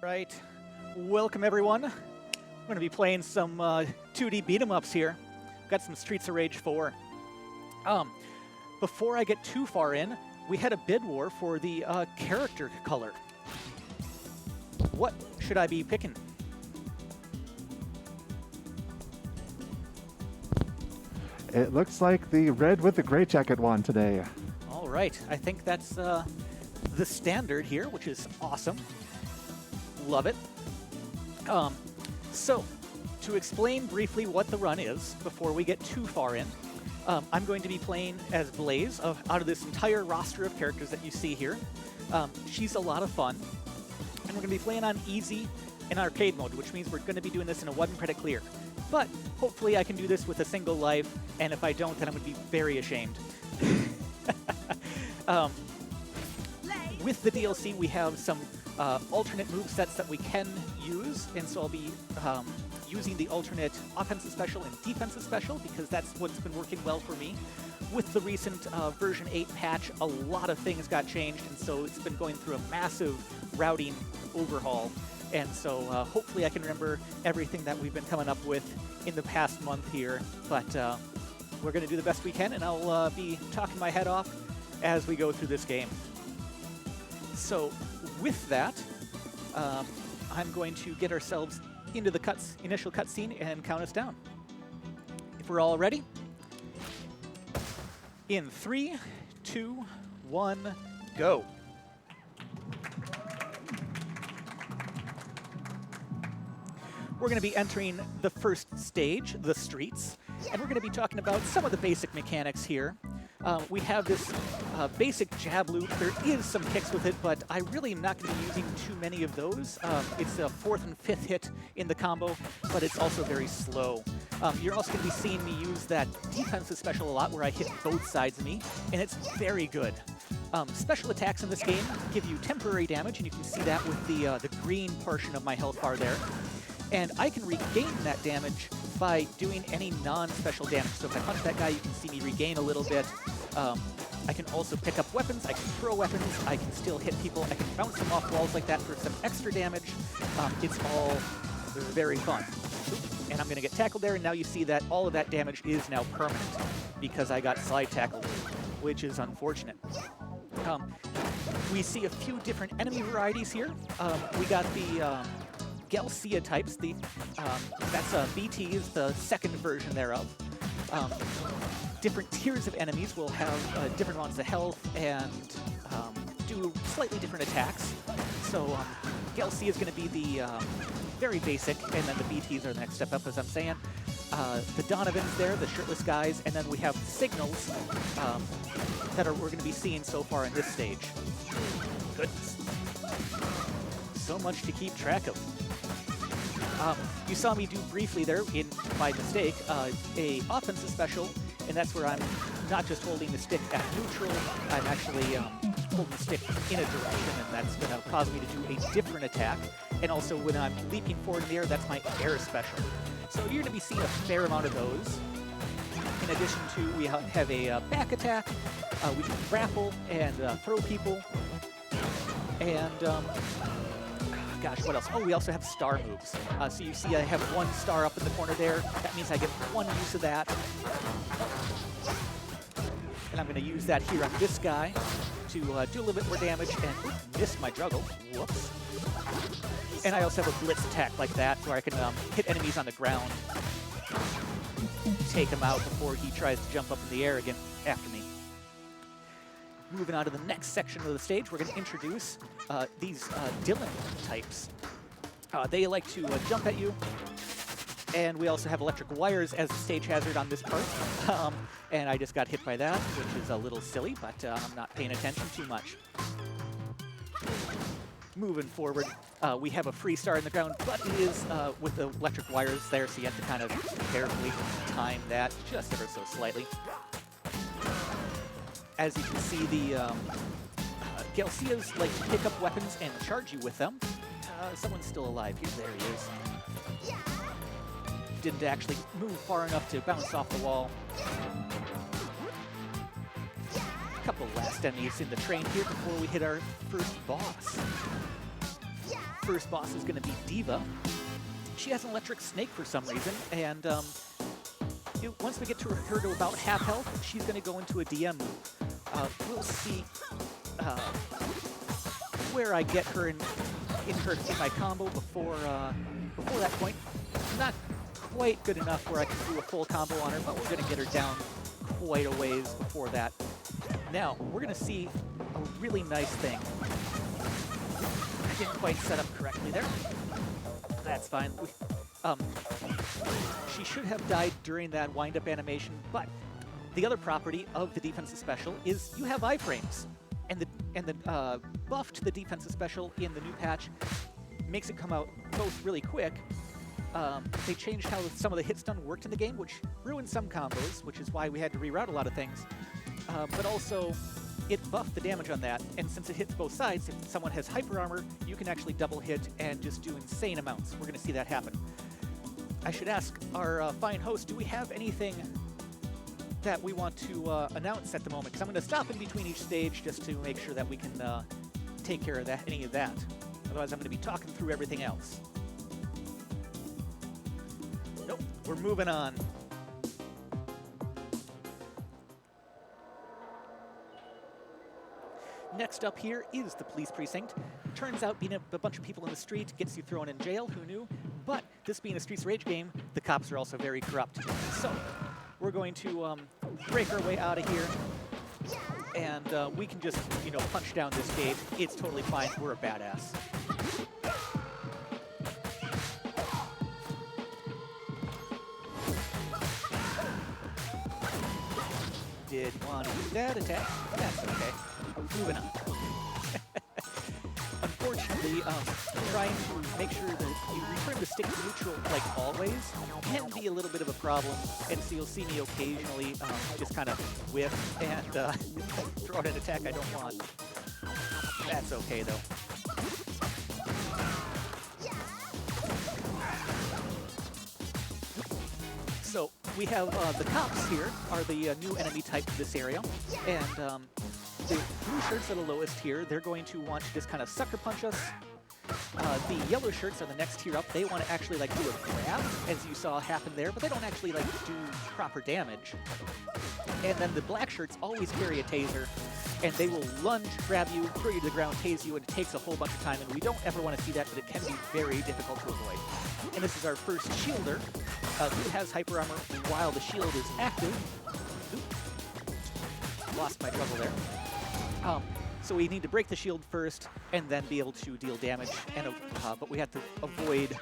Right, welcome everyone. I'm going to be playing some 2D beat-em-ups here. Got some Streets of Rage 4. Before I get too far in, we had a bid war for the character color. What should I be picking? It looks like the red with the gray jacket won today. All right, I think that's the standard here, which is awesome. Love it. So, to explain briefly what the run is before we get too far in, I'm going to be playing as Blaze out of this entire roster of characters that you see here. She's a lot of fun, and we're going to be playing on easy and arcade mode, which means we're going to be doing this in a 1-credit clear. But hopefully I can do this with a single life, and if I don't, then I'm going to be very ashamed. With the DLC, we have some alternate movesets that we can use, and so I'll be using the alternate offensive special and defensive special because that's what's been working well for me. With the recent version 8 patch, a lot of things got changed, and so it's been going through a massive routing overhaul. And so hopefully I can remember everything that we've been coming up with in the past month here, but we're going to do the best we can, and I'll be talking my head off as we go through this game. So with that, I'm going to get ourselves into the initial cutscene and count us down. If we're all ready, in 3, 2, 1, go. We're going to be entering the first stage, the streets, and we're going to be talking about some of the basic mechanics here. We have this basic jab loop. There is some kicks with it, but I really am not going to be using too many of those. It's a 4th and 5th hit in the combo, but it's also very slow. You're also going to be seeing me use that defensive special a lot where I hit both sides of me, and it's very good. Special attacks in this game give you temporary damage, and you can see that with the green portion of my health bar there. And I can regain that damage by doing any non-special damage. So if I punch that guy, you can see me regain a little bit. I can also pick up weapons, I can throw weapons, I can still hit people, I can bounce them off walls like that for some extra damage. It's all very fun. And I'm going to get tackled there, and now you see that all of that damage is now permanent because I got slide tackled, which is unfortunate. We see a few different enemy varieties here. We got the Galcia types, that's BT is the second version thereof. Different tiers of enemies will have different amounts of health and do slightly different attacks. So Galcia is going to be the very basic, and then the BTs are the next step up, as I'm saying. The Donovans there, the shirtless guys, and then we have Signals that we're going to be seeing so far in this stage. Goodness. So much to keep track of. You saw me do briefly there, in my mistake, a offensive special, and that's where I'm not just holding the stick at neutral, I'm actually holding the stick in a direction, and that's going to cause me to do a different attack. And also when I'm leaping forward in the air, that's my air special. So you're going to be seeing a fair amount of those. In addition to, we have a back attack, we can grapple and throw people, and gosh, what else? Oh, we also have star moves. So you see I have 1 star up in the corner there. That means I get 1 use of that. And I'm going to use that here on this guy to do a little bit more damage and missed my juggle. Whoops. And I also have a blitz attack like that where I can hit enemies on the ground, take him out before he tries to jump up in the air again after me. Moving on to the next section of the stage, we're going to introduce these Dylan types. They like to jump at you, and we also have electric wires as a stage hazard on this part. And I just got hit by that, which is a little silly, but I'm not paying attention too much. Moving forward, we have a free star in the ground, but it is with the electric wires there, so you have to kind of carefully time that just ever so slightly. As you can see, the Galcias like to pick up weapons and charge you with them. Someone's still alive here. There he is. Didn't actually move far enough to bounce off the wall. A couple last enemies in the train here before we hit our first boss. first boss is going to be Diva. She has an electric snake for some reason, and once we get to her to about half health, she's going to go into a DM move. We'll see where I get her in my combo before that point. Not quite good enough where I can do a full combo on her, but we're going to get her down quite a ways before that. Now, we're going to see a really nice thing. I didn't quite set up correctly there. That's fine. She should have died during that wind-up animation, but the other property of the defensive special is you have iframes. And the buff to the defensive special in the new patch makes it come out both really quick. They changed how some of the hit stun worked in the game, which ruined some combos, which is why we had to reroute a lot of things. But also, it buffed the damage on that, and since it hits both sides, if someone has hyper armor, you can actually double hit and just do insane amounts. We're going to see that happen. I should ask our fine host, do we have anything that we want to announce at the moment? Because I'm going to stop in between each stage just to make sure that we can take care of any of that. Otherwise, I'm going to be talking through everything else. Nope, we're moving on. Next up here is the police precinct. Turns out being a bunch of people in the street gets you thrown in jail, who knew? But this being a Streets of Rage game, the cops are also very corrupt. So we're going to break our way out of here, and we can just, punch down this gate. It's totally fine. We're a badass. Did want to do that attack? That's okay. Moving on. Unfortunately, trying to make sure that you return the stick to neutral, like always, can be a little bit of a problem, and so you'll see me occasionally just kind of whiff and throw out an attack I don't want. That's okay, though. So we have the cops here are the new enemy type in this area, and the blue shirts are the lowest here. They're going to want to just kind of sucker punch us. The yellow shirts are the next tier up. They want to actually do a grab, as you saw happen there, but they don't actually do proper damage. And then the black shirts always carry a taser, and they will lunge, grab you, throw you to the ground, tase you, and it takes a whole bunch of time, and we don't ever want to see that, but it can be very difficult to avoid. And this is our first shielder, who has hyper armor while the shield is active. Oop. Lost my trouble there. So we need to break the shield first, and then be able to deal damage, and but we have to avoid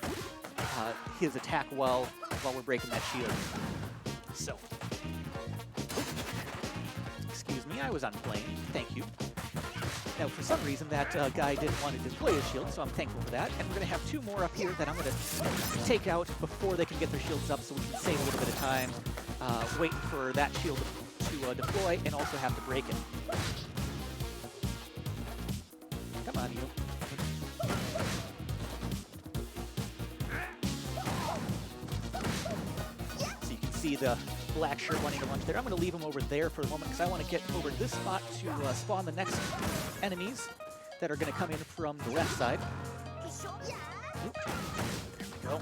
his attack while we're breaking that shield. So, excuse me, I was on plane. Thank you. Now, for some reason, that guy didn't want to deploy his shield, so I'm thankful for that. And we're going to have two more up here that I'm going to take out before they can get their shields up, so we can save a little bit of time waiting for that shield to deploy, and also have to break it. Come on, you. So you can see the black shirt wanting to lunge there. I'm going to leave him over there for a moment because I want to get over this spot to spawn the next enemies that are going to come in from the left side. Oop. There we go.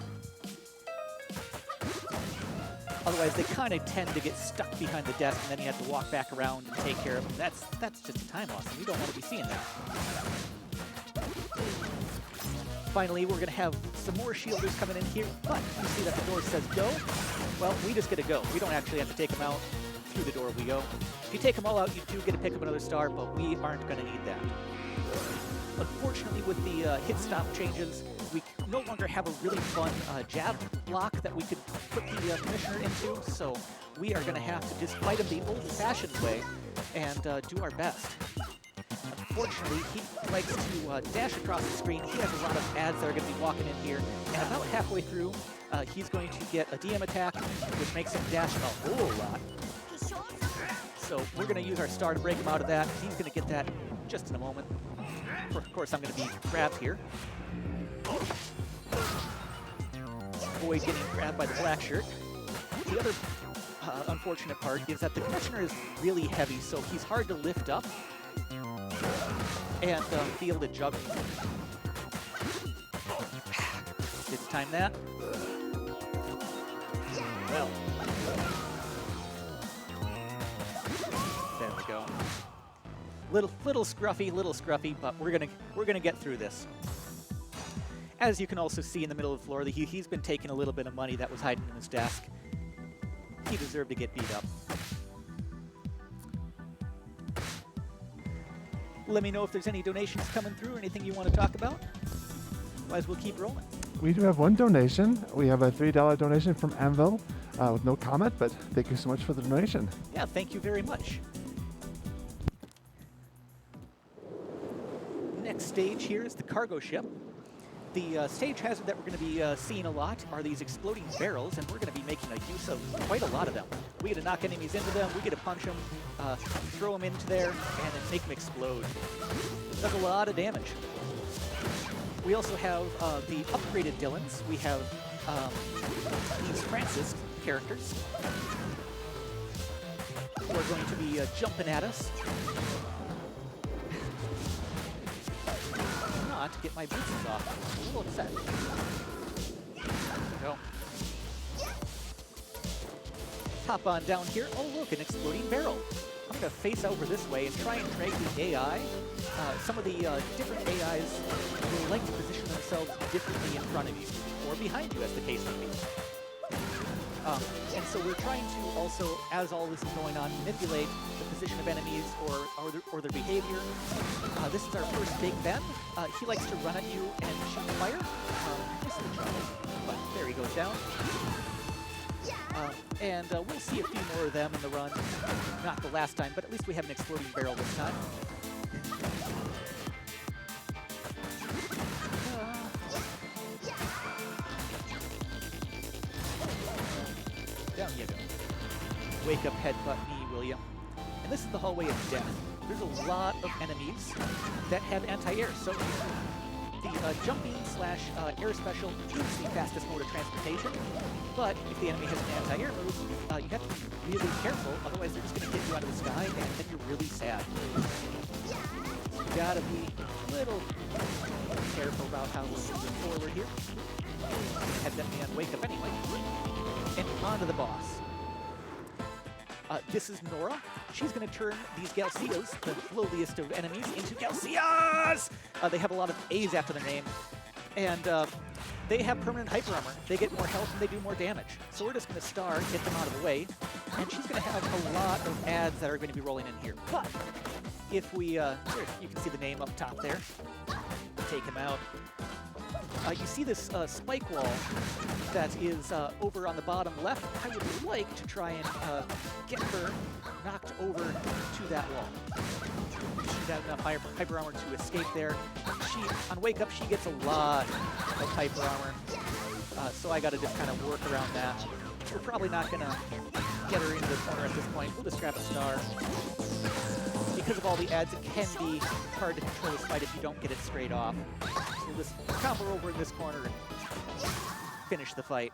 Otherwise, they kind of tend to get stuck behind the desk, and then you have to walk back around and take care of them. That's just a time loss, and we don't want to be seeing that. Finally, we're going to have some more shielders coming in here, but you see that the door says go. Well, we just get to go. We don't actually have to take them out. Through the door we go. If you take them all out, you do get to pick up another star, but we aren't going to need that. Unfortunately, with the hit stop changes, we no longer have a really fun jab block that we could put the Commissioner into, so we are going to have to just fight him the old-fashioned way and do our best. Unfortunately, he likes to dash across the screen. He has a lot of ads that are going to be walking in here, and about halfway through, he's going to get a DM attack, which makes him dash a whole lot. So we're going to use our star to break him out of that. He's going to get that just in a moment. Of course, I'm going to be grabbed here. Avoid getting grabbed by the black shirt. The other unfortunate part is that the Commissioner is really heavy, so he's hard to lift up and be able to juggle. time that. Well. There we go. Little scruffy, but we're gonna get through this. As you can also see in the middle of the floor, he's been taking a little bit of money that was hiding in his desk. He deserved to get beat up. Let me know if there's any donations coming through or anything you want to talk about. Otherwise, we'll keep rolling. We do have one donation. We have a $3 donation from Anvil with no comment, but thank you so much for the donation. Yeah, thank you very much. Next stage here is the cargo ship. The stage hazard that we're going to be seeing a lot are these exploding barrels, and we're going to be making a use of quite a lot of them. We get to knock enemies into them, we get to punch them, throw them into there, and then make them explode. Does a lot of damage. We also have the upgraded Dylans. We have these Francis characters who are going to be jumping at us. To get my boots off. I'm a little upset. There we go. Hop on down here. Oh, look, an exploding barrel. I'm going to face over this way and try and drag the AI. Some of the different AIs will like to position themselves differently in front of you, or behind you, as the case may be. And so we're trying to also, as all this is going on, manipulate the position of enemies or their behavior. This is our first Big Ben. He likes to run at you and shoot fire. But there he goes down. And we'll see a few more of them in the run. Not the last time, but at least we have an exploding barrel this time. Down you go. Wake up, headbutt me, will ya? And this is the hallway of death. There's a lot of enemies that have anti-air, so the jumping / air special is the fastest mode of transportation, but if the enemy has an anti-air move, you have to be really careful, otherwise they're just going to hit you out of the sky, and then you're really sad. So you gotta be a little careful about how we're moving forward here. Have that man wake up anyway. And on to the boss. This is Nora. She's going to turn these Galcias, the lowliest of enemies, into Galcias! They have a lot of A's after their name. And they have permanent hyper armor. They get more health and they do more damage. So we're just going to star, get them out of the way. And she's going to have a lot of ads that are going to be rolling in here. But if we, here, you can see the name up top there. Take him out. You see this spike wall that is over on the bottom left. I would like to try and get her knocked over to that wall. She's got enough hyper armor to escape there. On wake up, she gets a lot of hyper armor. So I got to just kind of work around that. We're probably not going to get her into the corner at this point. We'll just grab a star. Because of all the ads, it can be hard to control this fight if you don't get it straight off. So we'll just combo over in this corner and finish the fight.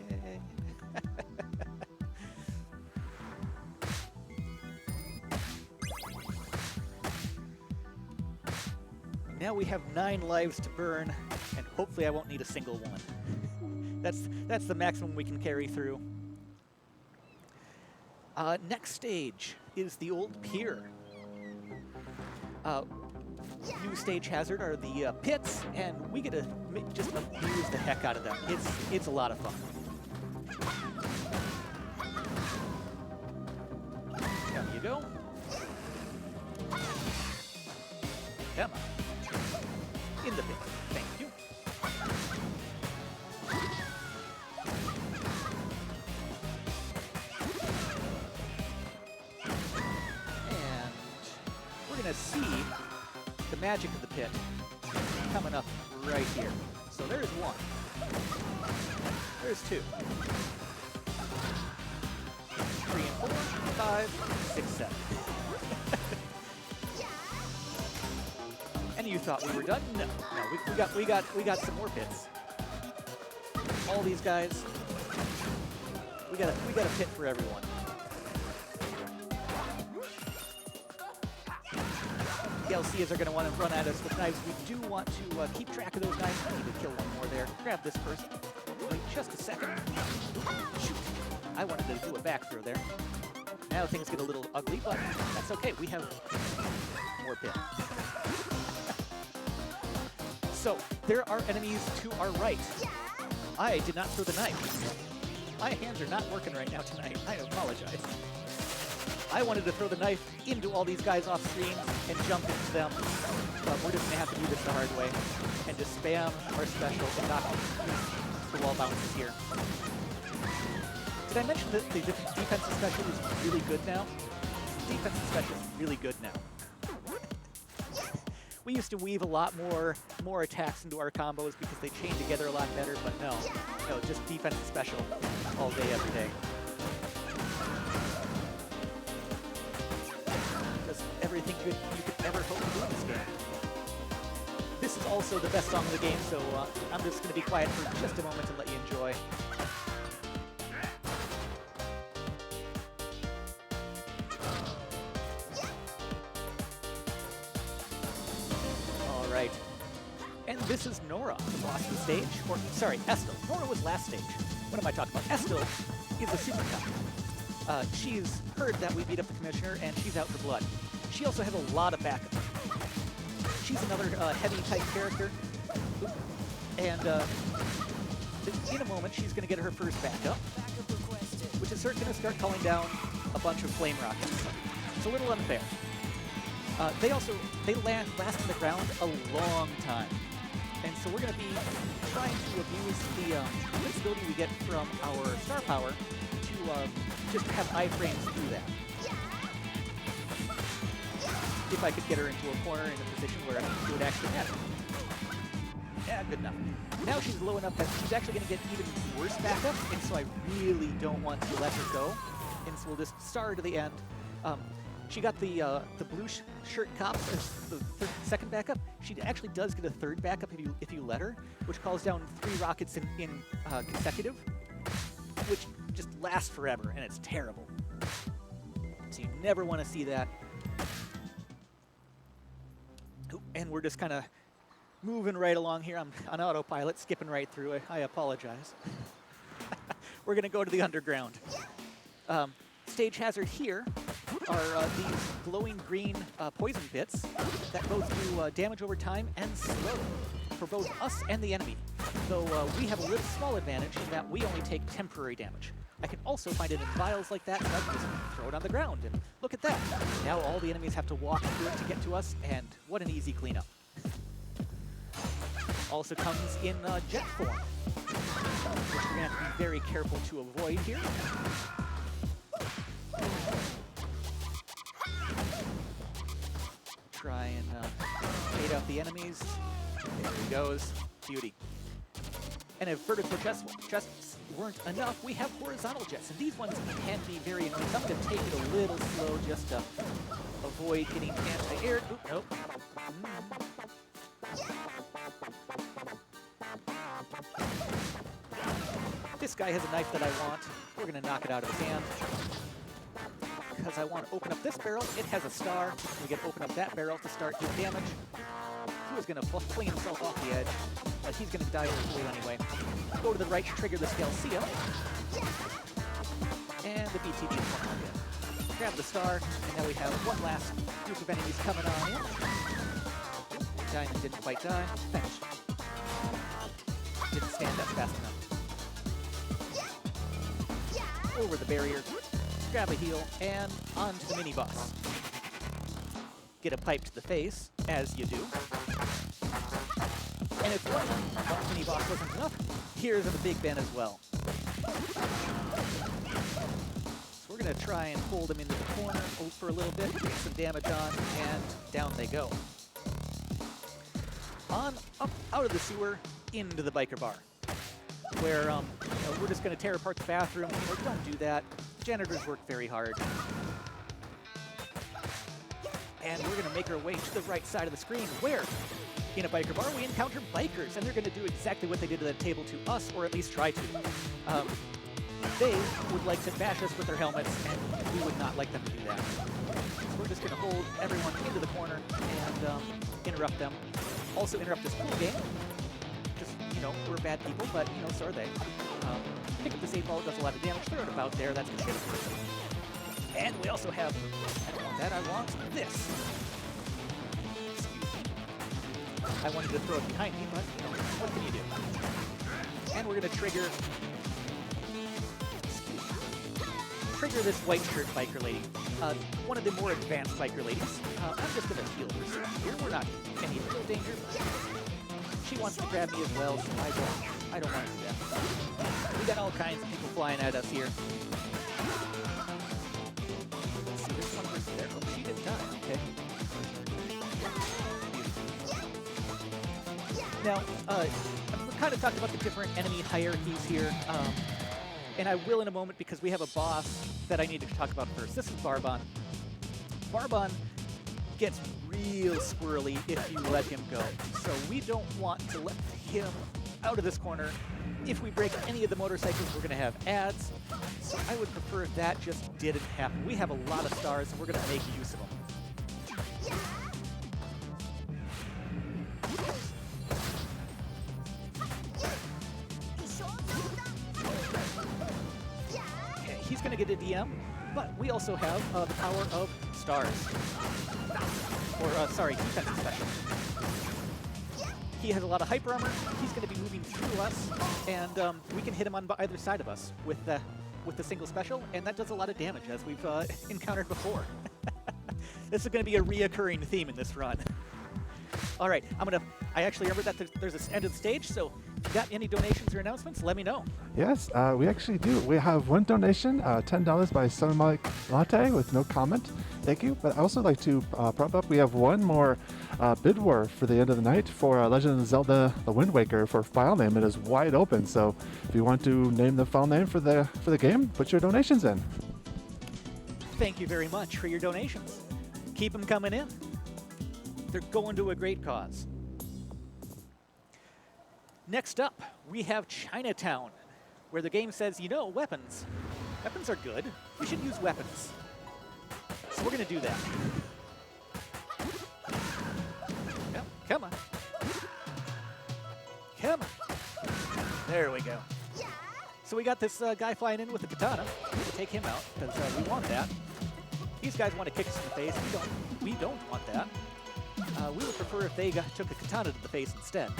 Yay. Now we have 9 lives to burn, and hopefully I won't need a single one. That's the maximum we can carry through. Next stage is the old pier. New stage hazard are the pits, and we get to just abuse the heck out of them. It's a lot of fun. Down you go. Come on. In the pit. Thank you. To see the magic of the pit coming up right here. So there's 1. There's 2. 3 and 4, 5, 6, 7. And you thought we were done? No, we got some more pits. All these guys, we got a pit for everyone. Galcias are going to want to run at us with knives. We do want to keep track of those knives. We need to kill one more there. Grab this person. Wait just a second. Shoot. I wanted to do a back throw there. Now things get a little ugly, but that's okay. We have more pin. So, there are enemies to our right. I did not throw the knife. My hands are not working right now tonight. I apologize. I wanted to throw the knife into all these guys off screen and jump into them, but we're just gonna have to do this the hard way and just spam our special and knock the wall bounces here. Did I mention that the defensive special is really good now? Defensive special is really good now. We used to weave a lot more attacks into our combos because they chain together a lot better, but no, just defensive special all day, every day. Just everything good you could ever hope to do in this game. This is also the best song of the game, so I'm just going to be quiet for just a moment and let you enjoy. Right. And this is Nora, the boss of the stage. Or, sorry, Estel. Nora was last stage. What am I talking about? Estel is a super cop. She's heard that we beat up the commissioner, and she's out for blood. She also has a lot of backup. She's another heavy-type character. And in a moment, she's going to get her first backup, which is going to start calling down a bunch of flame rockets. It's a little unfair. They last in the ground a long time. And so we're going to be trying to abuse the invincibility we get from our star power to just have iframes do that. If I could get her into a corner in a position where it would actually matter. Yeah, good enough. Now she's low enough that she's actually going to get even worse backup, and so I really don't want to let her go. And so we'll just star to the end. She got the blue shirt cops as the second backup. She actually does get a third backup if you let her, which calls down 3 rockets in consecutive, which just lasts forever, and it's terrible. So you never want to see that. And we're just kind of moving right along here. I'm on autopilot, skipping right through it. I apologize. We're going to go to the underground. Stage hazard here are these glowing green poison bits that both do damage over time and slow for both us and the enemy, though we have a little small advantage in that we only take temporary damage. I can also find it in vials like that, so I can just throw it on the ground, and look at that. Now all the enemies have to walk through it to get to us, and what an easy cleanup. Also comes in jet form, which we're going to have to be very careful to avoid here. Try and fade out the enemies. There he goes. Beauty. And if vertical jets weren't enough, we have horizontal jets, and these ones can be very annoying. So I'm going to take it a little slow just to avoid getting anti-air. Oop, nope. This guy has a knife that I want. We're going to knock it out of his hand. Because I want to open up this barrel. It has a star. We can open up that barrel to start doing damage. He was going to fling himself off the edge, but he's going to die anyway. Go to the right to trigger the Scalcia. And the BTB is one more hit. Grab the star, and now we have one last group of enemies coming on in. Diamond didn't quite die. Finished. Didn't stand up fast enough. Over the barrier. Grab a heal, and on to the mini-boss. Get a pipe to the face, as you do. And if one mini-boss wasn't enough, here's the Big Ben as well. So we're going to try and hold him into the corner for a little bit, get some damage on, and down they go. On, up, out of the sewer, into the biker bar, where we're just going to tear apart the bathroom. Don't do that. Janitors work very hard. And we're going to make our way to the right side of the screen, where, in a biker bar, we encounter bikers, and they're going to do exactly what they did to the table to us, or at least try to. They would like to bash us with their helmets, and we would not like them to do that. So we're just going to hold everyone into the corner and interrupt them. Also interrupt this pool game. Just, you know, we're bad people, but, you know, so are they. Pick up this 8-ball, does a lot of damage. Throw it about there, that's the shit. And we also have, I don't want that, I want this. Excuse me. I wanted to throw it behind me, but, you know, what can you do? And we're going to trigger this white shirt biker lady. One of the more advanced biker ladies. I'm just going to heal her here. We're not in any real danger. She wants to grab me as well, so I don't want to do that. We got all kinds of people flying at us here. Let's see, there's one person there. Oh, she didn't die. Okay. Now, we kind of talked about the different enemy hierarchies here. And I will in a moment because we have a boss that I need to talk about first. This is Barbon. Barbon gets real squirrely if you let him go. So we don't want to let him out of this corner. If we break any of the motorcycles, we're going to have ads. So I would prefer if that just didn't happen. We have a lot of stars, and we're going to make use of them. He's going to get a DM, but we also have the power of stars. Or, sorry, defensive special. He has a lot of hyper armor. He's going to be moving through us, and we can hit him on either side of us with the single special, and that does a lot of damage, as we've encountered before. This is going to be a reoccurring theme in this run. All right, I actually remember that there's this end of the stage, so if you got any donations or announcements, let me know. Yes, we actually do. We have one donation, $10 by Sunlight Latte with no comment. Thank you. But I also like to prop up, we have one more bid war for the end of the night for Legend of Zelda The Wind Waker for file name. It is wide open, so if you want to name the file name for the game, put your donations in. Thank you very much for your donations. Keep them coming in. They're going to a great cause. Next up, we have Chinatown, where the game says, you know, weapons. Weapons are good. We should use weapons. So we're going to do that. Yep, come on. Come on. There we go. So we got this guy flying in with a katana. We'll take him out, because we want that. These guys want to kick us in the face. We don't want that. We would prefer if they took a katana to the face instead.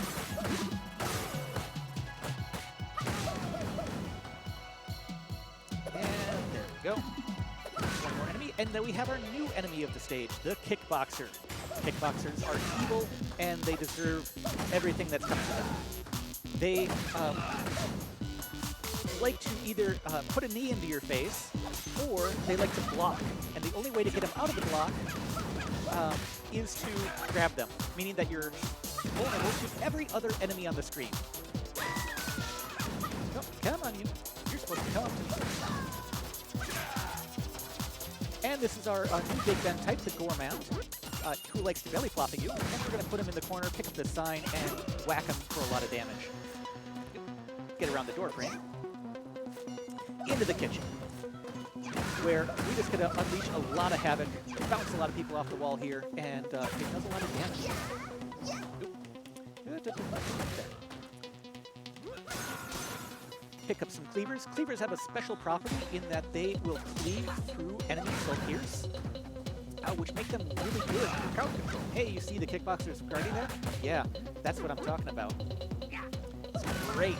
And there we go. One more enemy. And then we have our new enemy of the stage, the Kickboxer. Kickboxers are evil, and they deserve everything that's coming to them. They like to either put a knee into your face, or they like to block. And the only way to get them out of the block is to grab them, meaning that you're vulnerable to every other enemy on the screen. Oh, come on, you're supposed to come. And this is our new Big Ben type, the Gourmand, who likes to belly flop at you. And we're going to put him in the corner, pick up the sign, and whack him for a lot of damage. Get around the door frame. Into the kitchen, where we just going to unleash a lot of havoc, bounce a lot of people off the wall here, and it does a lot of damage. Pick up some cleavers. Cleavers have a special property in that they will cleave through enemies they'll pierce, which make them really good for crowd control. Hey, you see the Kickboxers guarding there? Yeah, that's what I'm talking about. It's great.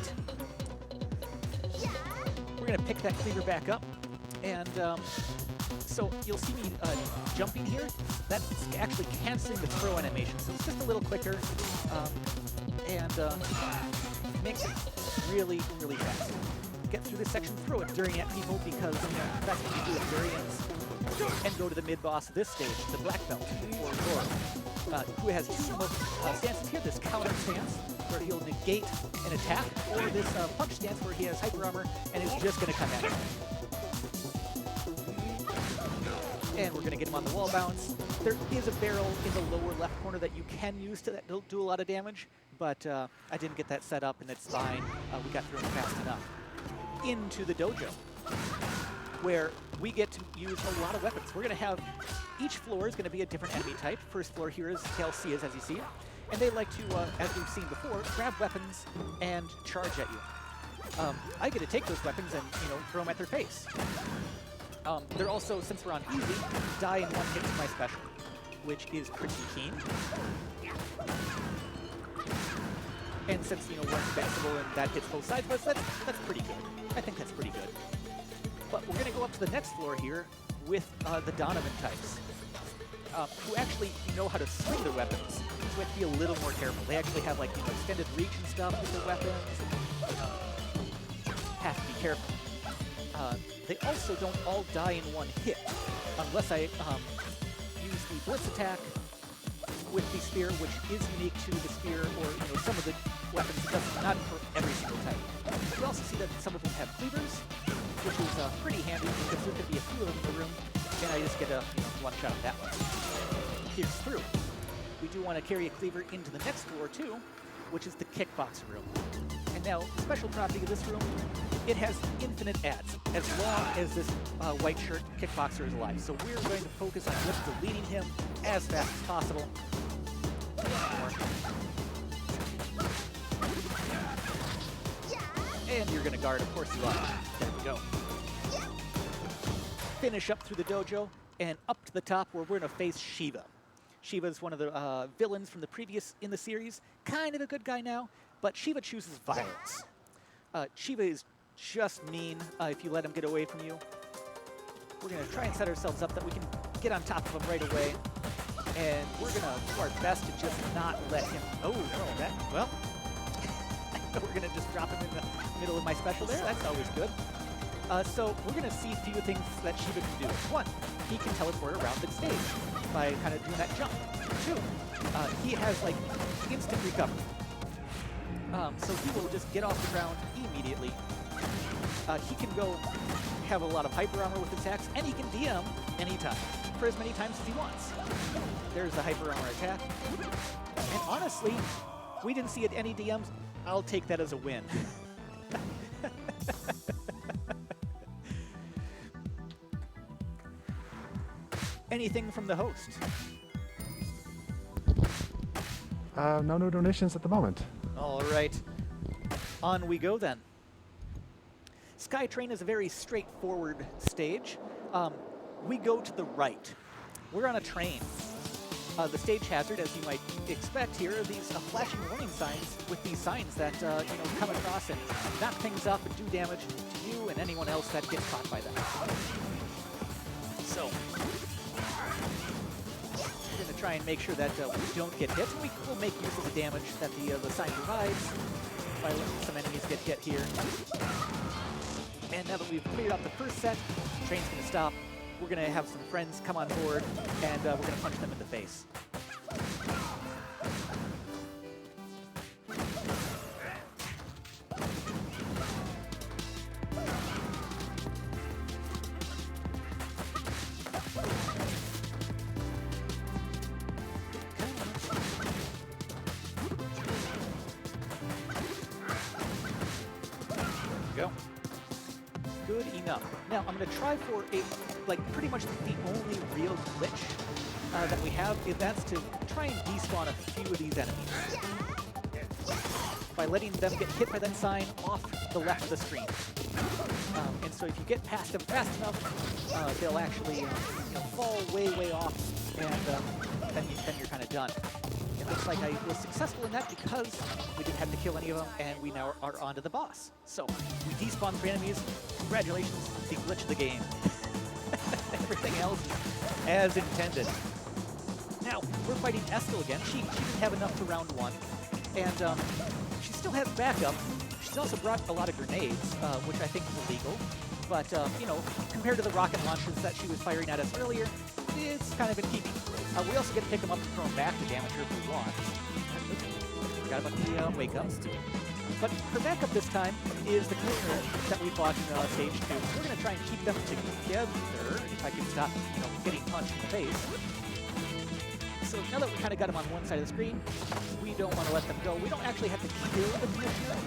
We're going to pick that cleaver back up, and so you'll see me jumping here. That's actually canceling the throw animation, so it's just a little quicker, and makes it really, really fast. Get through this section, throw it during at people, because that's what you do at variants. And go to the mid-boss of this stage, the Black Belt, or Goro, who has two stances here, this counter stance, where he'll negate an attack, or this punch stance where he has hyper armor and is just going to come at him. And we're going to get him on the wall bounce. There is a barrel in the lower left corner that you can use to do a lot of damage, but I didn't get that set up, and it's fine. We got through him fast enough. Into the dojo. where we get to use a lot of weapons. We're going to have, each floor is going to be a different enemy type. First floor here is Calcias, as you see. And they like to, as we've seen before, grab weapons and charge at you. I get to take those weapons and, throw them at their face. They're also, since we're on easy, die in one hit to my special, which is pretty keen. And since, one's invincible and that hits both sides of us, that's pretty good. I think that's pretty good. But we're going to go up to the next floor here with the Donovan types, who actually know how to swing their weapons. So we have to be a little more careful. They actually have, like, extended reach and stuff with their weapons. Have to be careful. They also don't all die in one hit, unless I use the Blitz attack with the spear, which is unique to the spear, or some of the weapons. It doesn't, not for every single type. You also see that some of them have cleavers, which is pretty handy because there could be a few of them in the room, and I just get a one shot of that one. Pierce through. We do want to carry a cleaver into the next floor too, which is the kickboxer room. And now, special property of this room, it has infinite adds, as long as this white shirt kickboxer is alive. So we're going to focus on just deleting him as fast as possible. And you're going to guard, of course you are. There we go. Finish up through the dojo, and up to the top where we're going to face Shiva. Shiva is one of the villains from the previous in the series. Kind of a good guy now, but Shiva chooses violence. Shiva is just mean if you let him get away from you. We're going to try and set ourselves up that we can get on top of him right away. And we're going to do our best to just not let him... Oh, no, that... Well... we're going to just drop him in the middle of my special there. That's always good. So we're going to see a few things that Shiva can do. One, he can teleport around the stage by kind of doing that jump. Two, he has, like, instant recovery. So he will just get off the ground immediately. He can go have a lot of hyper armor with attacks, and he can DM anytime, for as many times as he wants. There's the hyper armor attack. And honestly, we didn't see any DMs. I'll take that as a win. Anything from the host? No new donations at the moment. All right. On we go then. Skytrain is a very straightforward stage. We go to the right. We're on a train. The stage hazard, as you might expect here, are these flashing warning signs with these signs that come across and knock things up and do damage to you and anyone else that gets caught by them. So we're going to try and make sure that we don't get hit. We will make use of the damage that the sign provides by letting some enemies get hit here. And now that we've cleared out the first set, the train's going to stop. We're going to have some friends come on board, and we're going to punch them in the face. Go. Good enough. Now I'm going to try for pretty much the only real glitch that we have, is that's to try and despawn a few of these enemies by letting them get hit by that sign off the left of the screen. And so if you get past them fast enough, they'll actually fall way off, and then you're kind of done. It looks like I was successful in that because we didn't have to kill any of them, and we now are on to the boss. So we despawned 3 enemies. Congratulations, the glitch of the game. Everything else is as intended. Now, we're fighting Estel again. She didn't have enough for round 1, and she still has backup. She's also brought a lot of grenades, which I think is illegal. But, compared to the rocket launchers that she was firing at us earlier, it's kind of in keeping. We also get to pick them up and throw them back to damage her if we want. Forgot about the wake ups. But her backup this time is the cleaner that we fought in stage 2. So we're going to try and keep them together, if I can stop, getting punched in the face. So now that we kind of got them on one side of the screen, we don't want to let them go. We don't actually have to kill the Commissioner,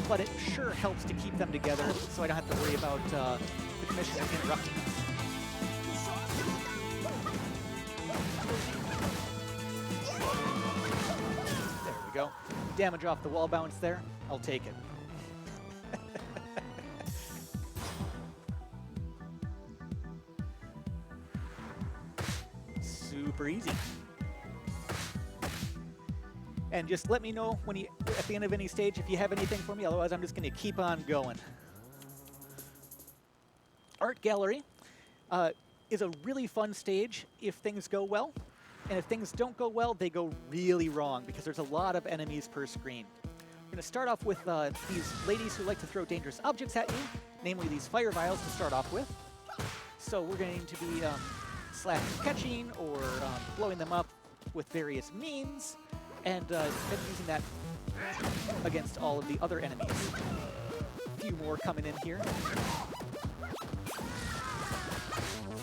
but it sure helps to keep them together so I don't have to worry about the Commissioner interrupting us. There we go. Damage off the wall bounce there. I'll take it. Super easy. And just let me know when you, at the end of any stage, if you have anything for me. Otherwise, I'm just going to keep on going. Art Gallery is a really fun stage if things go well. And if things don't go well, they go really wrong because there's a lot of enemies per screen. We're going to start off with these ladies who like to throw dangerous objects at you, namely these fire vials to start off with. So we're going to be slashing, catching, or blowing them up with various means, and then using that against all of the other enemies. A few more coming in here.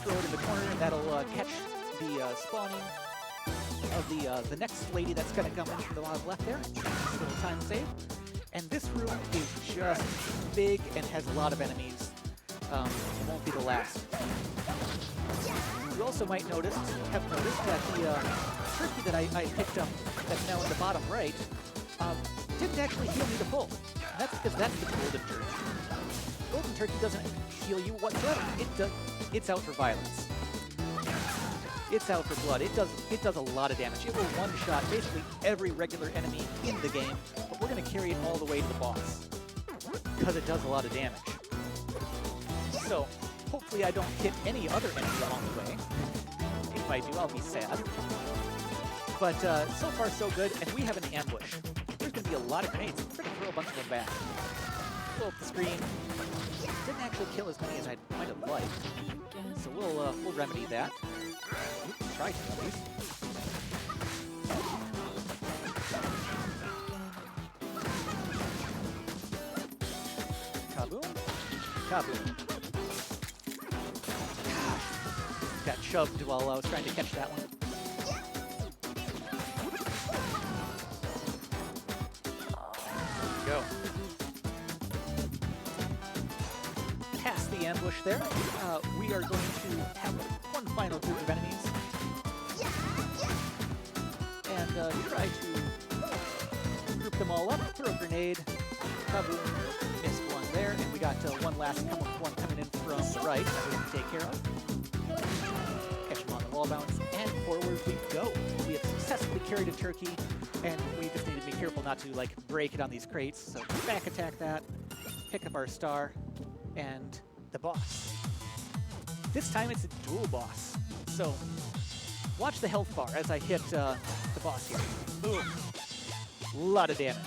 Throw it in the corner, and that'll catch the spawning of the next lady that's going to come in from the bottom left there. Just a little time save. And this room is just big and has a lot of enemies. It won't be the last. You also might have noticed that the turkey that I picked up that's now in the bottom right didn't actually heal me to full. That's because that's the golden turkey. Golden turkey doesn't heal you whatsoever. It's out for violence. It's out for blood. It does a lot of damage. It will one-shot basically every regular enemy in the game, but we're going to carry it all the way to the boss because it does a lot of damage. So hopefully I don't hit any other enemies along the way. If I do, I'll be sad. But so far so good, and we have an ambush. There's going to be a lot of grenades. We're going to throw a bunch of them back. Blow up the screen. Didn't actually kill as many as I might have liked. So we'll remedy that. Try to at least. Kaboom. Kaboom. Got shoved while I was trying to catch that one. There we go. Past the ambush there, we are going to have one final group of enemies. And try to group them all up, throw a grenade, kaboom, missed one there, and we got one last one coming in from the right that we have to take care of. Catch them on the wall bounce, and forward we go. We have successfully carried a turkey, and we just need to be careful not to like break it on these crates. So back attack that, pick up our star, and the boss. This time it's a dual boss. So watch the health bar as I hit the boss here. Boom. A lot of damage.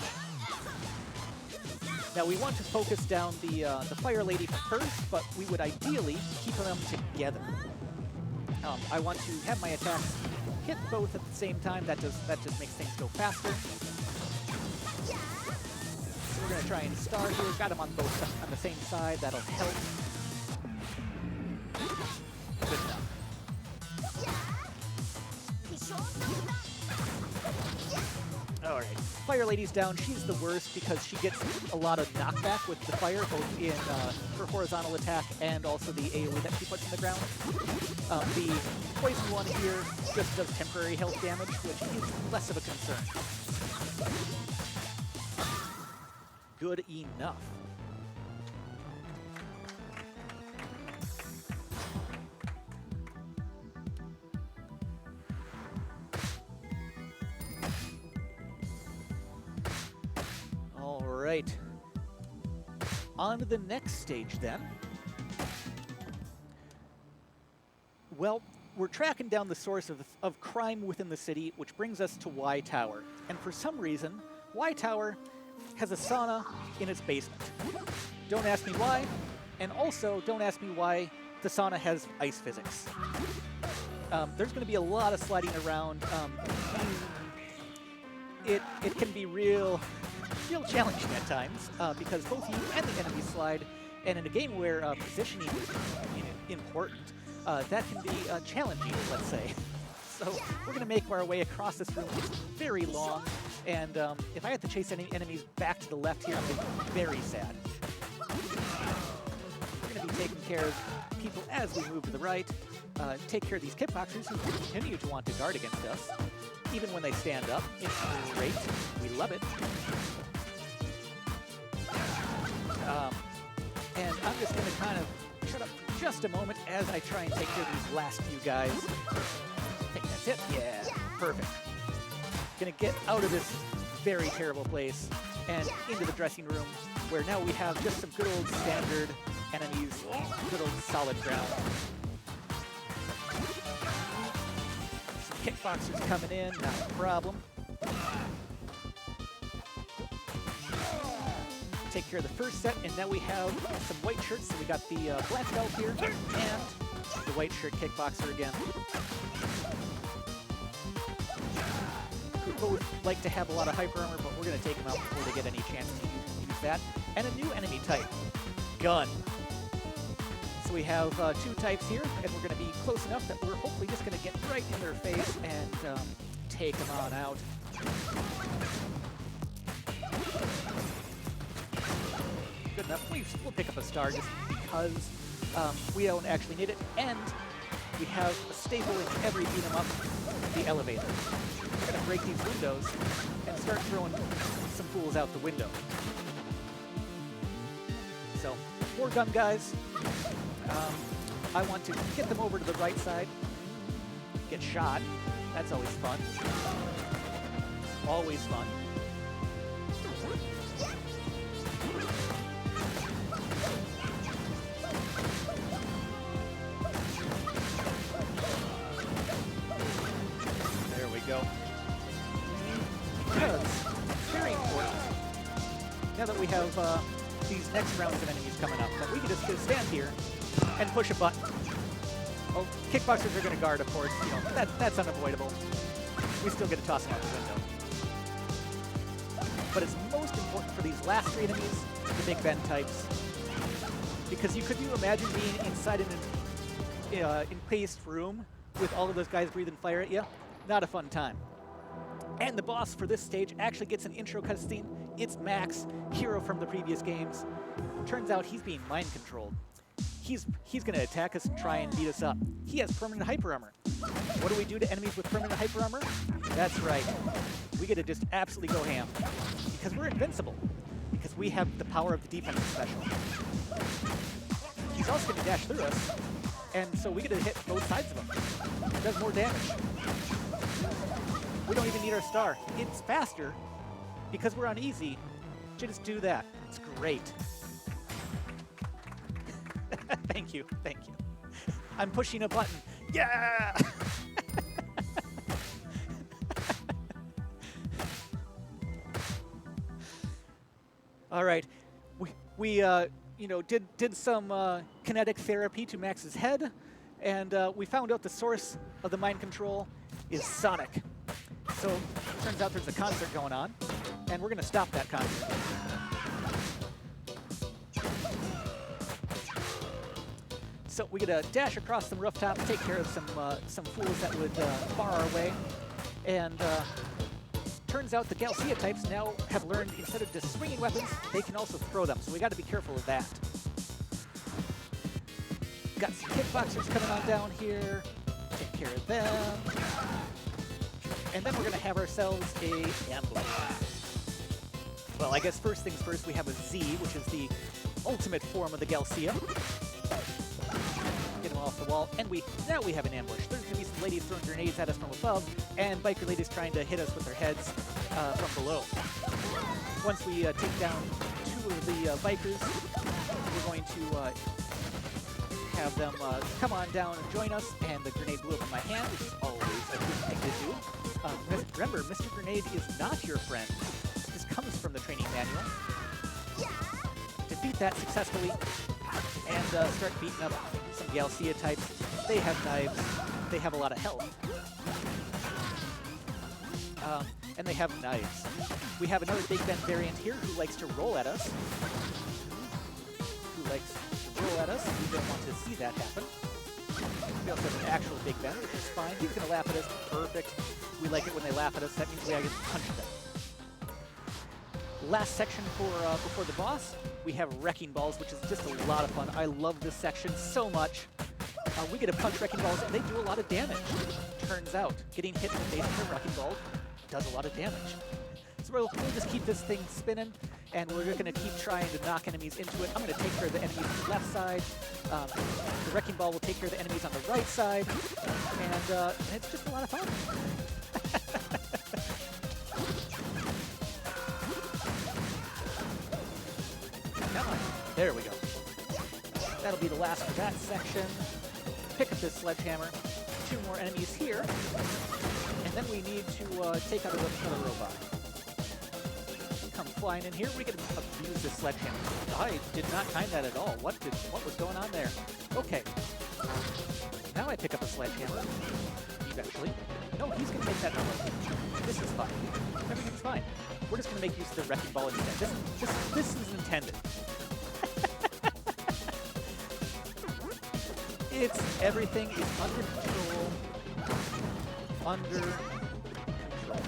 Now we want to focus down the fire lady first, but we would ideally keep them together. I want to have my attacks hit both at the same time. That just makes things go faster. So we're gonna try and star here. Got them on both on the same side. That'll help. Good enough. Alright, Fire Lady's down. She's the worst because she gets a lot of knockback with the fire, both in her horizontal attack and also the AoE that she puts in the ground. The poison one here just does temporary health damage, which is less of a concern. Good enough. Right. On to the next stage then. Well, we're tracking down the source of crime within the city, which brings us to Y Tower. And for some reason, Y Tower has a sauna in its basement. Don't ask me why, and also don't ask me why the sauna has ice physics. There's going to be a lot of sliding around. It can be real challenging at times because both you and the enemy slide, and in a game where positioning is important, that can be challenging, let's say. So we're going to make our way across this room. It's very long, and if I had to chase any enemies back to the left here, I'd be very sad. We're going to be taking care of people as we move to the right. Take care of these kickboxers who continue to want to guard against us, even when they stand up. It's great. We love it. And I'm just going to kind of shut up just a moment as I try and take care of these last few guys. I think that's it. Yeah, perfect. Gonna get out of this very terrible place and into the dressing room, where now we have just some good old standard enemies, good old solid ground. Some kickboxers coming in, not a problem. Take care of the first set, and now we have some white shirts. So we got the black belt here and the white shirt kickboxer again. Who both like to have a lot of hyper armor, but we're going to take them out before they get any chance to use that. And a new enemy type, gun. So we have two types here, and we're going to be close enough that we're hopefully just going to get right in their face and take them on out. Good enough. We'll pick up a star just because we don't actually need it, and we have a staple in every beat 'em up, the elevator. We're gonna break these windows and start throwing some fools out the window. So, more gun guys. I want to get them over to the right side, get shot. That's always fun. Always fun. Go. Because it's very important, now that we have these next rounds of enemies coming up, that we can just stand here and push a button. Oh, kickboxers are going to guard, of course. You know, that's unavoidable. We still get a tossing out the window. But it's most important for these last three enemies, the Big Ben types. Because could you imagine being inside an encased room with all of those guys breathing fire at you? Not a fun time. And the boss for this stage actually gets an intro cutscene. It's Max, hero from the previous games. Turns out he's being mind controlled. He's going to attack us and try and beat us up. He has permanent hyper armor. What do we do to enemies with permanent hyper armor? That's right. We get to just absolutely go ham. Because we're invincible. Because we have the power of the defensive special. He's also going to dash through us. And so we get to hit both sides of him. It does more damage. We don't even need our star. It's faster because we're on easy to just do that. It's great. Thank you. Thank you. I'm pushing a button. Yeah! All right. We did some kinetic therapy to Max's head, and we found out the source of the mind control is Sonic. So it turns out there's a concert going on, and we're going to stop that concert. So we get to dash across some rooftops, take care of some fools that would bar our way, and turns out the Galcia types now have learned, instead of just swinging weapons, they can also throw them. So we got to be careful of that. Got some kickboxers coming on down here. Take care of them. And then we're going to have ourselves a ambush. Well, I guess first things first, we have a Z, which is the ultimate form of the Galcia. Get them off the wall, and now we have an ambush. There's going to be some ladies throwing grenades at us from above, and biker ladies trying to hit us with their heads from below. Once we take down two of the bikers, we're going to have them come on down and join us, and the grenade blew up in my hand, which is always a good thing to do. Remember, Mr. Grenade is not your friend. This comes from the training manual. Defeat that successfully, and start beating up some Galcia types. They have knives. They have a lot of health. And they have knives. We have another Big Ben variant here who likes to roll at us. We don't want to see that happen. We also have an actual Big Ben, which is fine. He's going to laugh at us. Perfect. We like it when they laugh at us. That means we gotta get punched them. Last section for before the boss, we have Wrecking Balls, which is just a lot of fun. I love this section so much. We get to punch Wrecking Balls, and they do a lot of damage. Turns out, getting hit in the face with a Wrecking Ball does a lot of damage. So we'll just keep this thing spinning, and we're going to keep trying to knock enemies into it. I'm going to take care of the enemies on the left side. The Wrecking Ball will take care of the enemies on the right side, and it's just a lot of fun. Come on. There we go. That'll be the last for that section. Pick up this sledgehammer. 2 more enemies here. And then we need to take out another robot. Come flying in here. We can abuse this sledgehammer. I did not time that at all. What was going on there? Okay. Now I pick up a sledgehammer. Eventually. No, he's going to make that not work. This is fine. Everything's fine. We're just going to make use of the Wrecking Ball instead. This is intended. Everything is under control. Under control.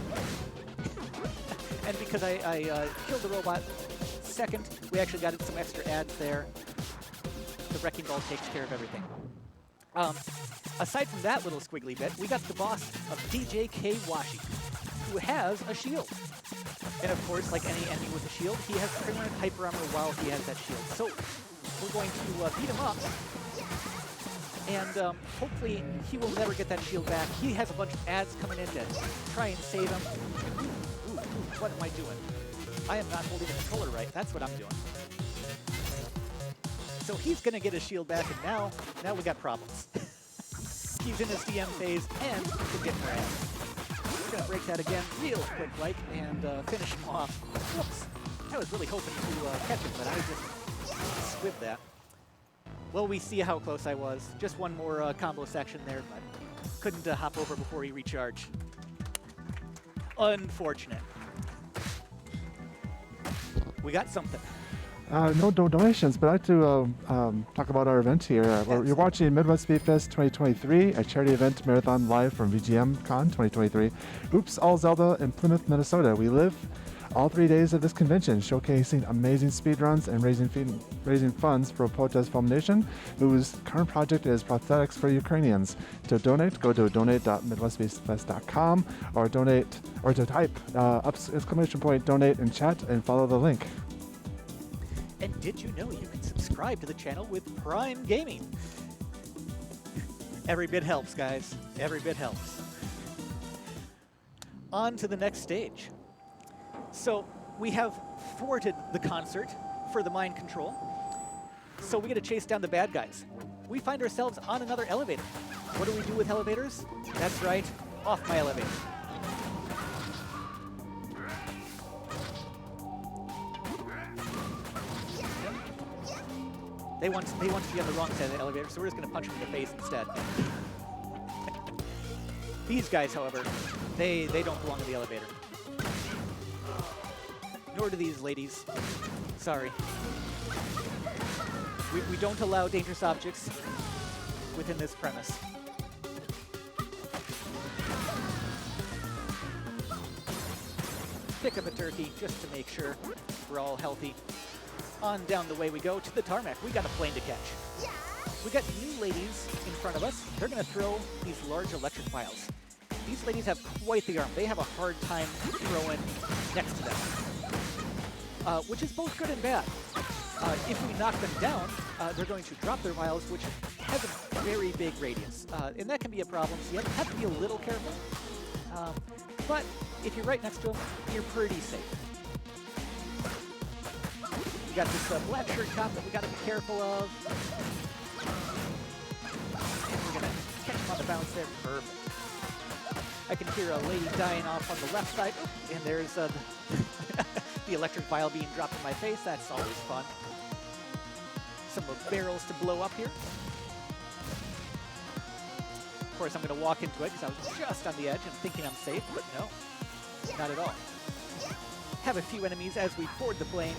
And because I killed the robot second, we actually got some extra ads there. The Wrecking Ball takes care of everything. Aside from that little squiggly bit, we got the boss of DJK Washi, who has a shield. And of course, like any enemy with a shield, he has permanent hyper armor while he has that shield. So we're going to beat him up. And hopefully he will never get that shield back. He has a bunch of ads coming in to try and save him. Ooh, what am I doing? I am not holding the controller right. That's what I'm doing. So he's going to get his shield back, and now we got problems. He's in his DM phase, and he can get more ads. We're going to break that again real quick, like, and finish him off. Whoops. I was really hoping to catch him, but I just squibbed that. Well, we see how close I was. Just one more combo section there, but couldn't hop over before he recharged. Unfortunate. We got something. No donations, but I'd like to talk about our event here. You're watching MWSF2023, a charity event marathon live from VGM Con 2023. Oops, All Zelda in Plymouth, Minnesota. We live all 3 days of this convention, showcasing amazing speedruns and raising funds for Protest Fulmination, whose current project is prosthetics for Ukrainians. To donate, go to donate.midwestfest.com or to type !donate in chat and follow the link. And did you know you can subscribe to the channel with Prime Gaming? Every bit helps, guys. Every bit helps. On to the next stage. So we have thwarted the concert for the mind control. So we get to chase down the bad guys. We find ourselves on another elevator. What do we do with elevators? That's right, off my elevator. They want to be on the wrong side of the elevator, so we're just going to punch them in the face instead. These guys, however, they don't belong in the elevator. Nor do these ladies. Sorry. We don't allow dangerous objects within this premise. Pick up a turkey just to make sure we're all healthy. On down the way we go to the tarmac. We got a plane to catch. We got new ladies in front of us. They're going to throw these large electric vials. These ladies have quite the arm. They have a hard time throwing next to them, which is both good and bad. If we knock them down, they're going to drop their vials, which has a very big radius. And that can be a problem, so you have to be a little careful. But if you're right next to them, you're pretty safe. We got this black shirt cop that we got to be careful of. And we're going to catch him on the bounce there. Perfect. I can hear a lady dying off on the left side. Oop, and there's the electric vial being dropped in my face. That's always fun. Some barrels to blow up here. Of course, I'm going to walk into it because I was just on the edge and thinking I'm safe, but no, not at all. have a few enemies as we board the plane.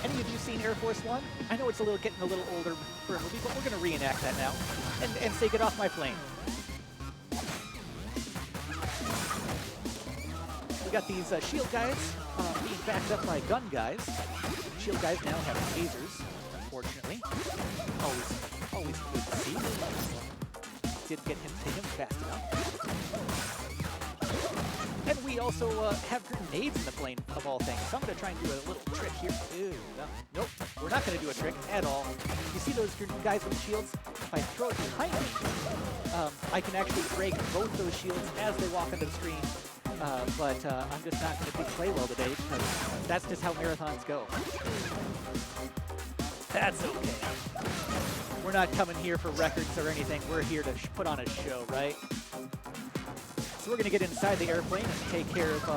Any of you seen Air Force One? I know it's getting a little older for a movie, but we're going to reenact that now and say, get off my plane. We got these shield guys being backed up by gun guys. Shield guys now have tasers, unfortunately. Always good to see. Didn't get him to him fast enough. And we also have grenades in the plane, of all things. So I'm going to try and do a little trick here. Ew, no, nope, we're not going to do a trick at all. You see those guys with shields? If I throw it behind me, I can actually break both those shields as they walk onto the screen. But I'm just not going to play well today because that's just how marathons go. That's okay. We're not coming here for records or anything. We're here to put on a show, right? So we're going to get inside the airplane and take care of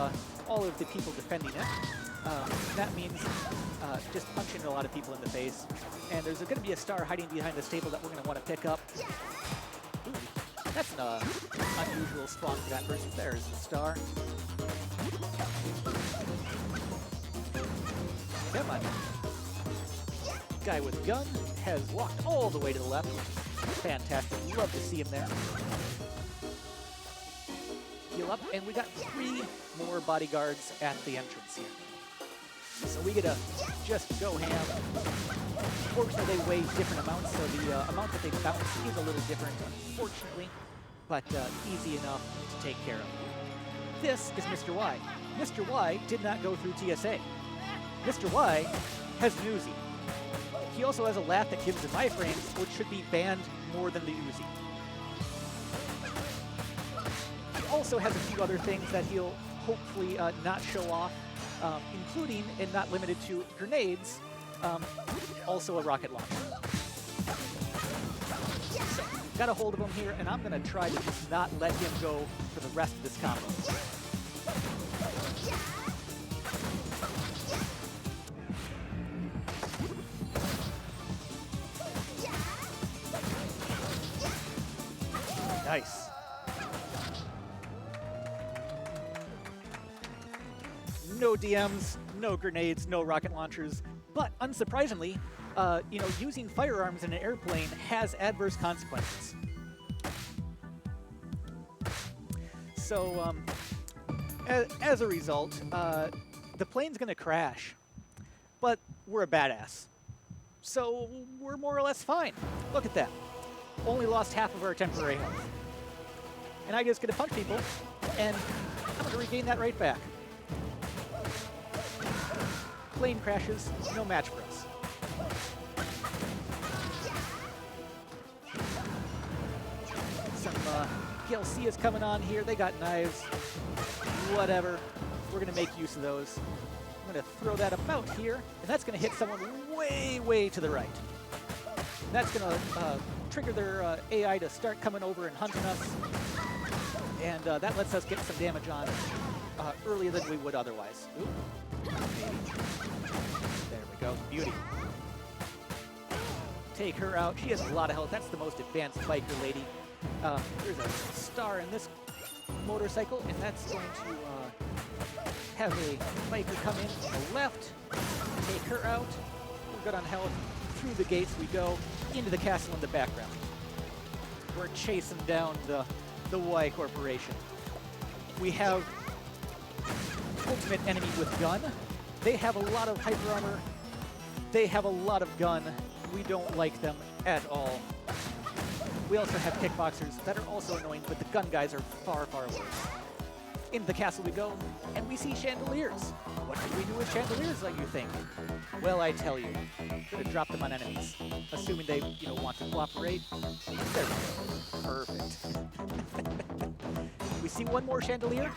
all of the people defending it. That means just punching a lot of people in the face. And there's going to be a star hiding behind this table that we're going to want to pick up. Ooh, that's an unusual spawn for that person. There's the star. Come on. Guy with gun has walked all the way to the left. Fantastic. Love to see him there. Heal up, and we got 3 more bodyguards at the entrance here. So we get to just go ham. Fortunately, they weigh different amounts, so the amount that they bounce is a little different, unfortunately, but easy enough to take care of. This is Mr. Y. Mr. Y did not go through TSA. Mr. Y has an Uzi. He also has a lat that gives him iframes, which should be banned more than the Uzi. He also has a few other things that he'll hopefully not show off, including, and not limited to, grenades, also a rocket launcher. So, got a hold of him here, and I'm going to try to just not let him go for the rest of this combo. Nice. No DMs, no grenades, no rocket launchers, but unsurprisingly, using firearms in an airplane has adverse consequences. So, as a result, the plane's gonna crash, but we're a badass. So we're more or less fine. Look at that. Only lost half of our temporary health. And I just get to punch people, and I'm going to regain that right back. Plane crashes, no match for us. Some GLC is coming on here. They got knives. Whatever. We're going to make use of those. I'm going to throw that about here, and that's going to hit someone way, way to the right. And that's going to trigger their AI to start coming over and hunting us. And that lets us get some damage on earlier than we would otherwise. Ooh, maybe. There we go. Beauty. Take her out. She has a lot of health. That's the most advanced biker lady. There's a star in this motorcycle, and that's going to have a biker come in on the left. Take her out. We're good on health. Through the gates we go, into the castle in the background. We're chasing down the Y Corporation. We have ultimate enemy with gun. They have a lot of hyper armor. They have a lot of gun. We don't like them at all. We also have kickboxers that are also annoying, but the gun guys are far, far worse. Into the castle we go, and we see chandeliers. What do we do with chandeliers, like you think? Well, I tell you, I'm gonna drop them on enemies, assuming they, want to cooperate. There we go. Perfect. We see one more chandelier.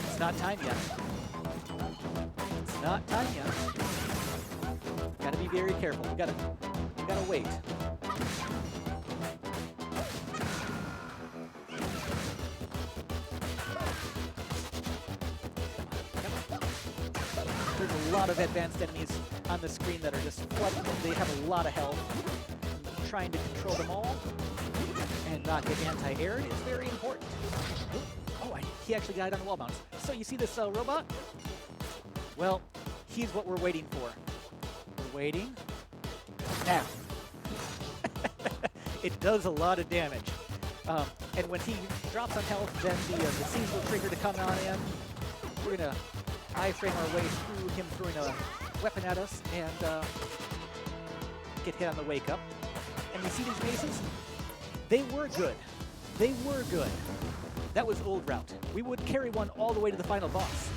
It's not time yet. It's not time yet. Gotta be very careful. We gotta wait. There's a lot of advanced enemies on the screen that are just flooding. They have a lot of health. Trying to control them all and not get anti-aired is very important. Oh, he actually died on the wall bounce. So you see this robot? Well, he's what we're waiting for. We're waiting. Now. It does a lot of damage. And when he drops on health, then the scenes will trigger to come on in. We're going to iframe our way through him throwing a weapon at us and get hit on the wake up. And you see these maces? They were good. They were good. That was old route. We would carry one all the way to the final boss.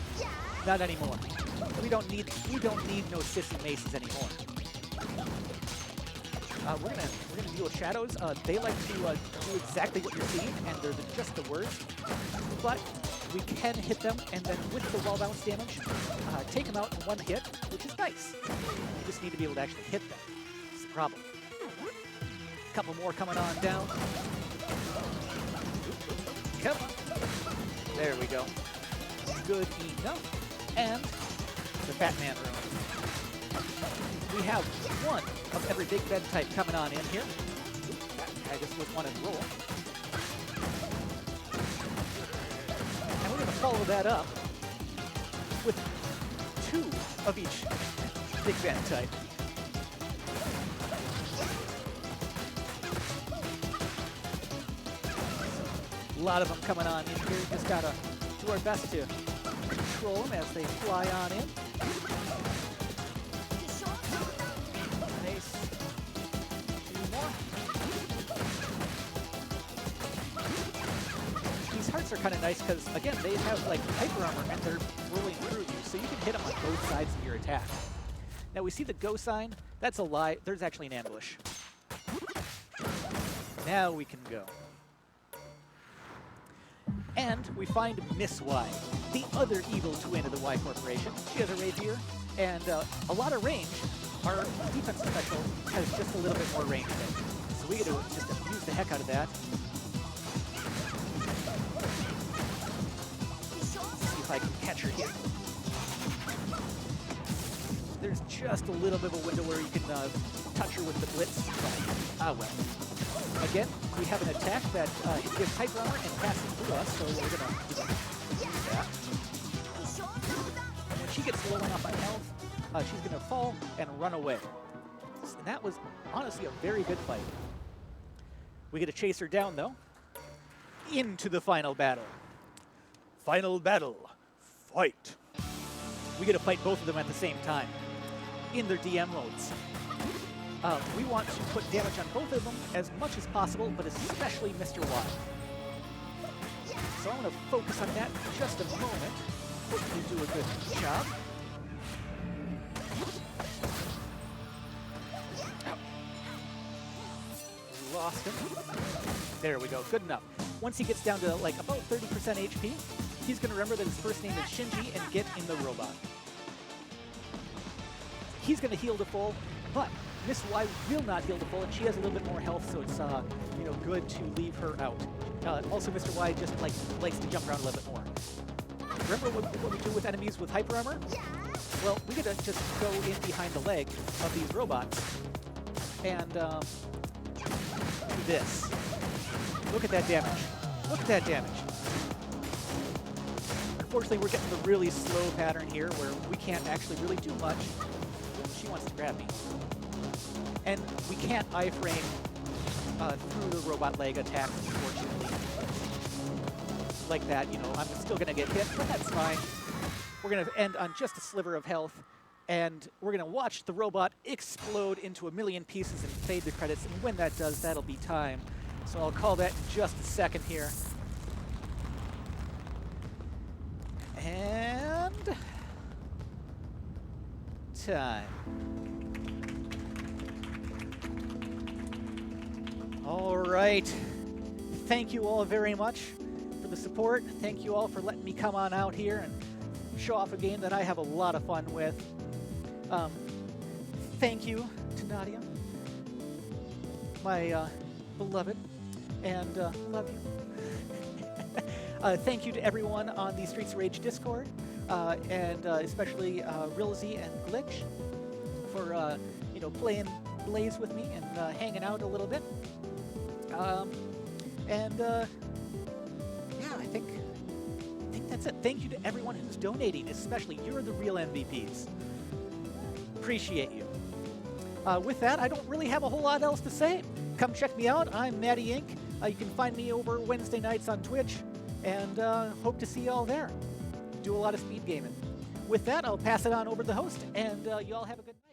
Not anymore. We don't need no sissy maces anymore. We're gonna deal with shadows. They like to do exactly what you're seeing, and they're just the worst. But we can hit them, and then with the wall bounce damage, take them out in one hit, which is nice. You just need to be able to actually hit them. That's the problem. A couple more coming on down. Come on. There we go. Good enough. And the Fat Man room. We have one of every big bed type coming on in here. I just was one in roll. And we're going to follow that up with two of each big bed type. A lot of them coming on in here. Just got to do our best to control them as they fly on in. Nice. Two more. These hearts are kind of nice because, again, they have like hyper armor and they're rolling through you, so you can hit them on both sides of your attack. Now we see the go sign. That's a lie. There's actually an ambush. Now we can go. And we find Miss Y, the other evil twin of the Y Corporation. She has a rapier and a lot of range. Our defense special has just a little bit more range there. So we get to just abuse the heck out of that. See if I can catch her here. There's just a little bit of a window where you can touch her with the blitz. Ah, well. Again, we have an attack that gives hyper armor and passes through us, so we're going to use that. And when she gets low enough on health, she's going to fall and run away. And that was honestly a very good fight. We get to chase her down, though, into the final battle. Final battle. Fight. We get to fight both of them at the same time in their DM modes. We want to put damage on both of them as much as possible, but especially Mr. Y. So I'm going to focus on that for just a moment. Hopefully do a good job. Ow. Lost him. There we go. Good enough. Once he gets down to like about 30% HP, he's going to remember that his first name is Shinji and get in the robot. He's going to heal to full, but Miss Y will not heal to full, and she has a little bit more health, so it's good to leave her out. Also, Mr. Y just likes to jump around a little bit more. Remember what we do with enemies with hyper armor? Well, we gotta just go in behind the leg of these robots and do this. Look at that damage. Look at that damage. Unfortunately, we're getting the really slow pattern here where we can't actually really do much. She wants to grab me. And we can't iframe through the robot leg attack, unfortunately. Like that, I'm still going to get hit, but that's fine. We're going to end on just a sliver of health, and we're going to watch the robot explode into a million pieces and fade the credits, and when that does, that'll be time. So I'll call that in just a second here. And time. All right. Thank you all very much for the support. Thank you all for letting me come on out here and show off a game that I have a lot of fun with. Thank you to Nadia, my beloved, and love you. Thank you to everyone on the Streets of Rage Discord, and especially Rilzy and Glitch for playing Blaze with me and hanging out a little bit. Yeah, I think that's it. Thank you to everyone who's donating, especially you're the real MVPs. Appreciate you. With that, I don't really have a whole lot else to say. Come check me out. I'm maddyinc. You can find me over Wednesday nights on Twitch, and hope to see you all there. Do a lot of speed gaming. With that, I'll pass it on over to the host, and you all have a good night.